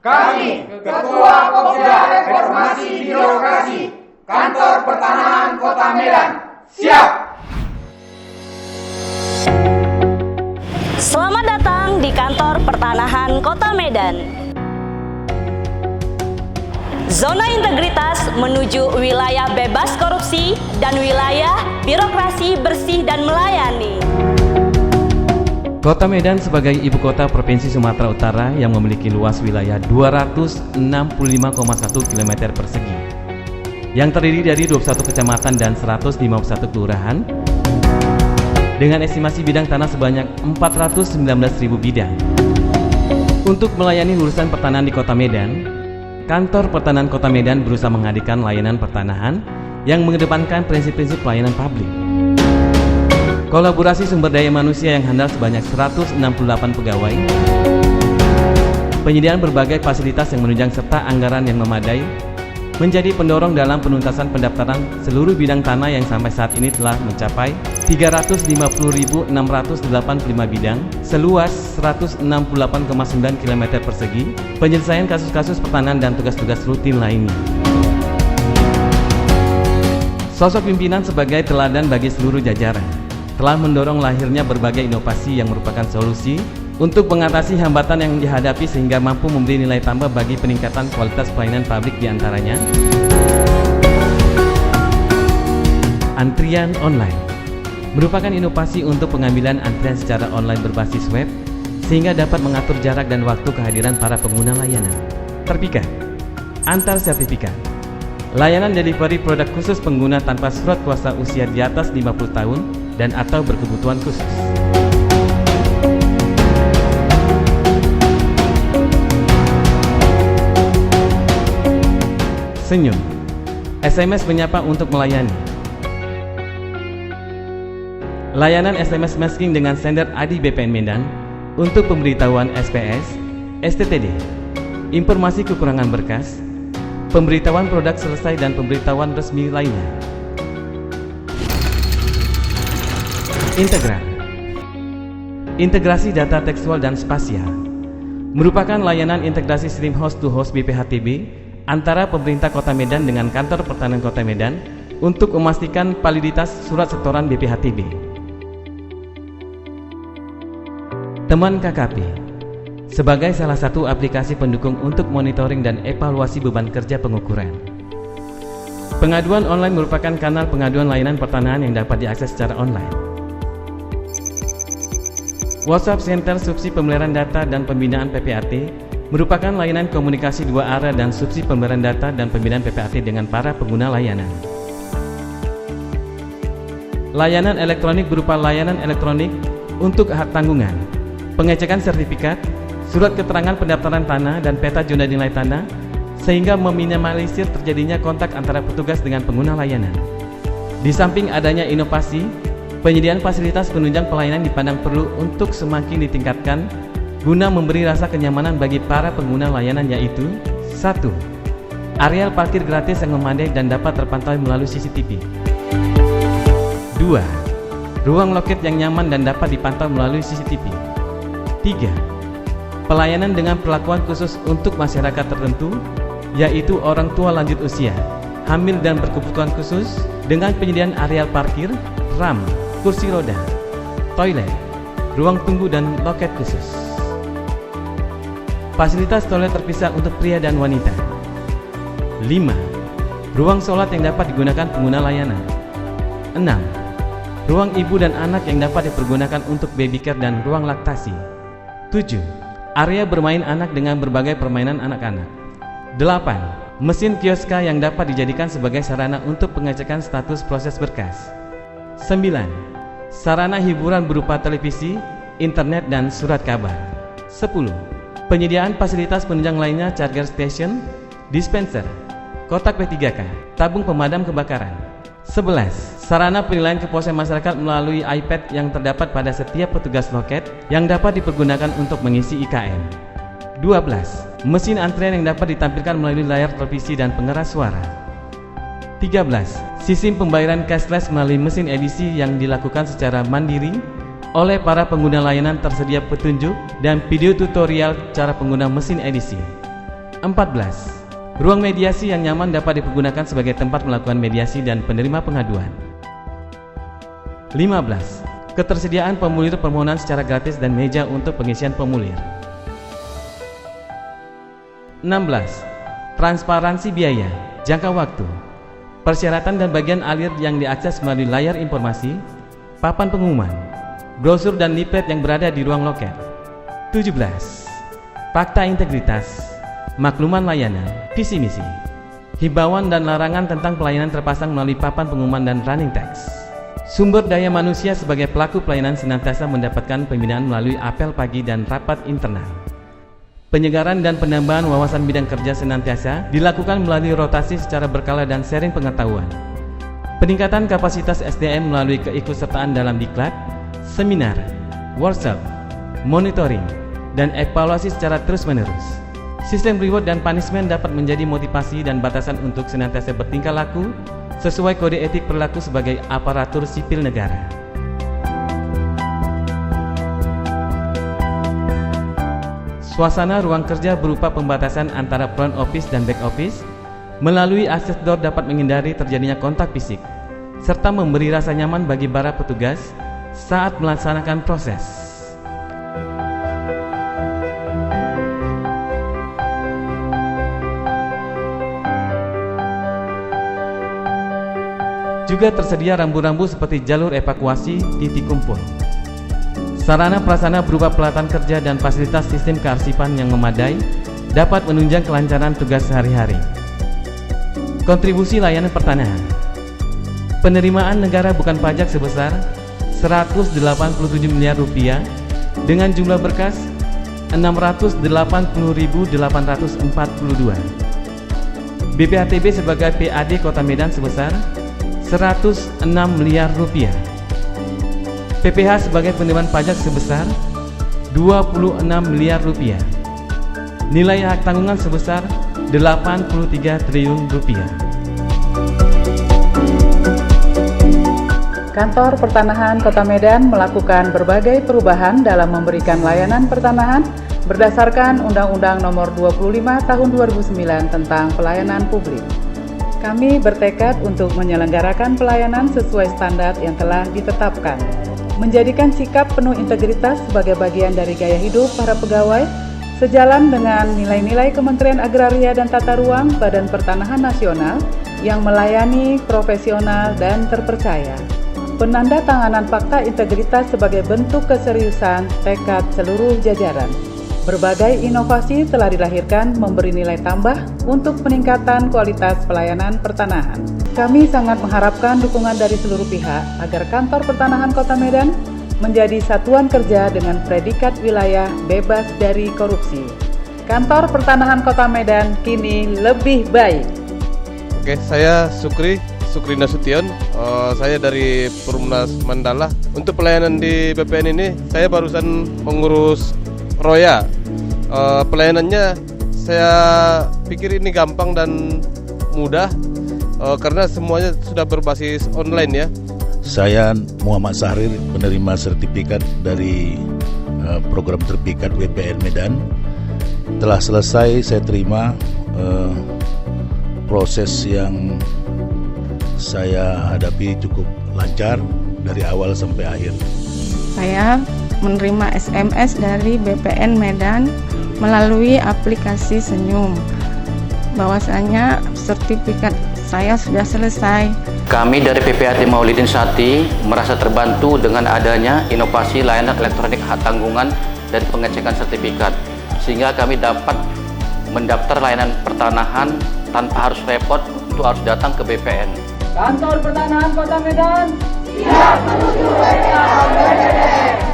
Kami, Ketua Kopda Reformasi Birokrasi, Kantor Pertanahan Kota Medan, siap! Selamat datang di Kantor Pertanahan Kota Medan. Zona integritas menuju wilayah bebas korupsi dan wilayah birokrasi bersih dan melayani. Kota Medan sebagai ibu kota Provinsi Sumatera Utara yang memiliki luas wilayah 265,1 km persegi yang terdiri dari 21 kecamatan dan 151 kelurahan dengan estimasi bidang tanah sebanyak 419.000 bidang. Untuk melayani urusan pertanahan di Kota Medan, Kantor Pertanahan Kota Medan berusaha menghadirkan layanan pertanahan yang mengedepankan prinsip-prinsip pelayanan publik. Kolaborasi sumber daya manusia yang handal sebanyak 168 pegawai, penyediaan berbagai fasilitas yang menunjang serta anggaran yang memadai menjadi pendorong dalam penuntasan pendaftaran seluruh bidang tanah yang sampai saat ini telah mencapai 350.685 bidang seluas 168,9 km persegi, penyelesaian kasus-kasus pertanahan dan tugas-tugas rutin lainnya. Sosok pimpinan sebagai teladan bagi seluruh jajaran telah mendorong lahirnya berbagai inovasi yang merupakan solusi untuk mengatasi hambatan yang dihadapi sehingga mampu memberi nilai tambah bagi peningkatan kualitas pelayanan publik, diantaranya antrian online merupakan inovasi untuk pengambilan antrian secara online berbasis web sehingga dapat mengatur jarak dan waktu kehadiran para pengguna layanan. Terpikat antar sertifikat, layanan delivery produk khusus pengguna tanpa surat kuasa usia di atas 50 tahun dan atau berkebutuhan khusus. Senyum, SMS menyapa untuk melayani. Layanan SMS masking dengan sender ID BPN Medan untuk pemberitahuan SPS, STTD, informasi kekurangan berkas, pemberitahuan produk selesai dan pemberitahuan resmi lainnya. Integral, integrasi data tekstual dan spasial, merupakan layanan integrasi stream host to host BPHTB antara pemerintah Kota Medan dengan Kantor Pertanahan Kota Medan untuk memastikan validitas surat setoran BPHTB. Teman KKP, sebagai salah satu aplikasi pendukung untuk monitoring dan evaluasi beban kerja pengukuran. Pengaduan online merupakan kanal pengaduan layanan pertanahan yang dapat diakses secara online. WhatsApp Center Subsidi Pemeliharaan Data dan Pembinaan PPAT merupakan layanan komunikasi dua arah dan subsidi pemeliharaan data dan pembinaan PPAT dengan para pengguna layanan. Layanan elektronik berupa layanan elektronik untuk hak tanggungan, pengecekan sertifikat, surat keterangan pendaftaran tanah dan peta zona nilai tanah sehingga meminimalisir terjadinya kontak antara petugas dengan pengguna layanan. Di samping adanya inovasi, penyediaan fasilitas penunjang pelayanan dipandang perlu untuk semakin ditingkatkan guna memberi rasa kenyamanan bagi para pengguna layanan, yaitu 1. Areal parkir gratis yang memadai dan dapat terpantau melalui CCTV. 2. Ruang loket yang nyaman dan dapat dipantau melalui CCTV. 3. Pelayanan dengan perlakuan khusus untuk masyarakat tertentu, yaitu orang tua lanjut usia, hamil dan berkebutuhan khusus dengan penyediaan areal parkir, RAM, kursi roda, toilet, ruang tunggu dan loket khusus. Fasilitas toilet terpisah untuk pria dan wanita. 5. Ruang sholat yang dapat digunakan pengguna layanan. 6. Ruang ibu dan anak yang dapat dipergunakan untuk baby care dan ruang laktasi. 7. Area bermain anak dengan berbagai permainan anak-anak. 8. Mesin kioska yang dapat dijadikan sebagai sarana untuk pengecekan status proses berkas. 9. Sarana hiburan berupa televisi, internet, dan surat kabar. 10. Penyediaan fasilitas penunjang lainnya, charger station, dispenser, kotak P3K, tabung pemadam kebakaran. 11. Sarana penilaian kepuasan masyarakat melalui iPad yang terdapat pada setiap petugas loket yang dapat dipergunakan untuk mengisi IKM. 12. Mesin antrian yang dapat ditampilkan melalui layar televisi dan pengeras suara. 13. Sistem pembayaran cashless melalui mesin edisi yang dilakukan secara mandiri oleh para pengguna layanan. Tersedia petunjuk dan video tutorial cara pengguna mesin edisi. 14. Ruang mediasi yang nyaman dapat dipergunakan sebagai tempat melakukan mediasi dan penerima pengaduan. 15. Ketersediaan pemulir permohonan secara gratis dan meja untuk pengisian pemulir. 16. Transparansi biaya, jangka waktu, persyaratan dan bagian alir yang diakses melalui layar informasi, papan pengumuman, brosur dan leaflet yang berada di ruang loket. 17. Fakta integritas, makluman layanan, visi misi, himbauan dan larangan tentang pelayanan terpasang melalui papan pengumuman dan running text. Sumber daya manusia sebagai pelaku pelayanan senantiasa mendapatkan pembinaan melalui apel pagi dan rapat internal. Penyegaran dan penambahan wawasan bidang kerja senantiasa dilakukan melalui rotasi secara berkala dan sharing pengetahuan. Peningkatan kapasitas SDM melalui keikutsertaan dalam diklat, seminar, workshop, monitoring, dan evaluasi secara terus-menerus. Sistem reward dan punishment dapat menjadi motivasi dan batasan untuk senantiasa bertingkah laku sesuai kode etik perilaku sebagai aparatur sipil negara. Suasana ruang kerja berupa pembatasan antara front office dan back office melalui access door dapat menghindari terjadinya kontak fisik serta memberi rasa nyaman bagi para petugas saat melaksanakan proses. Juga tersedia rambu-rambu seperti jalur evakuasi, titik kumpul. Sarana prasarana berupa pelatihan kerja dan fasilitas sistem kearsipan yang memadai dapat menunjang kelancaran tugas sehari-hari. Kontribusi layanan pertanahan. Penerimaan negara bukan pajak sebesar 187 miliar rupiah dengan jumlah berkas 680.842. BPHTB sebagai PAD Kota Medan sebesar 106 miliar rupiah. PPH sebagai penerimaan pajak sebesar 26 miliar rupiah. Nilai hak tanggungan sebesar 83 triliun rupiah. Kantor Pertanahan Kota Medan melakukan berbagai perubahan dalam memberikan layanan pertanahan berdasarkan Undang-Undang Nomor 25 Tahun 2009 tentang Pelayanan Publik. Kami bertekad untuk menyelenggarakan pelayanan sesuai standar yang telah ditetapkan, menjadikan sikap penuh integritas sebagai bagian dari gaya hidup para pegawai, sejalan dengan nilai-nilai Kementerian Agraria dan Tata Ruang Badan Pertanahan Nasional yang melayani profesional dan terpercaya. Penandatanganan fakta integritas sebagai bentuk keseriusan tekad seluruh jajaran. Berbagai inovasi telah dilahirkan memberi nilai tambah untuk peningkatan kualitas pelayanan pertanahan. Kami sangat mengharapkan dukungan dari seluruh pihak agar Kantor Pertanahan Kota Medan menjadi satuan kerja dengan predikat wilayah bebas dari korupsi. Kantor Pertanahan Kota Medan kini lebih baik. Oke, saya Sukri Nasution, saya dari Perumnas Mandala. Untuk pelayanan di BPN ini, saya barusan mengurus Roya. Pelayanannya saya pikir ini gampang dan mudah karena semuanya sudah berbasis online ya. Saya Muhammad Sahrir, penerima sertifikat dari program terpikat BPN Medan. Telah selesai saya terima proses yang saya hadapi cukup lancar dari awal sampai akhir. Saya menerima SMS dari BPN Medan melalui aplikasi Senyum bahwasanya sertifikat saya sudah selesai. Kami dari PPAT Maulidin Sati merasa terbantu dengan adanya inovasi layanan elektronik hak tanggungan dan pengecekan sertifikat, sehingga kami dapat mendaftar layanan pertanahan tanpa harus repot untuk harus datang ke BPN. Kantor Pertanahan Kota Medan siap menuju BPN.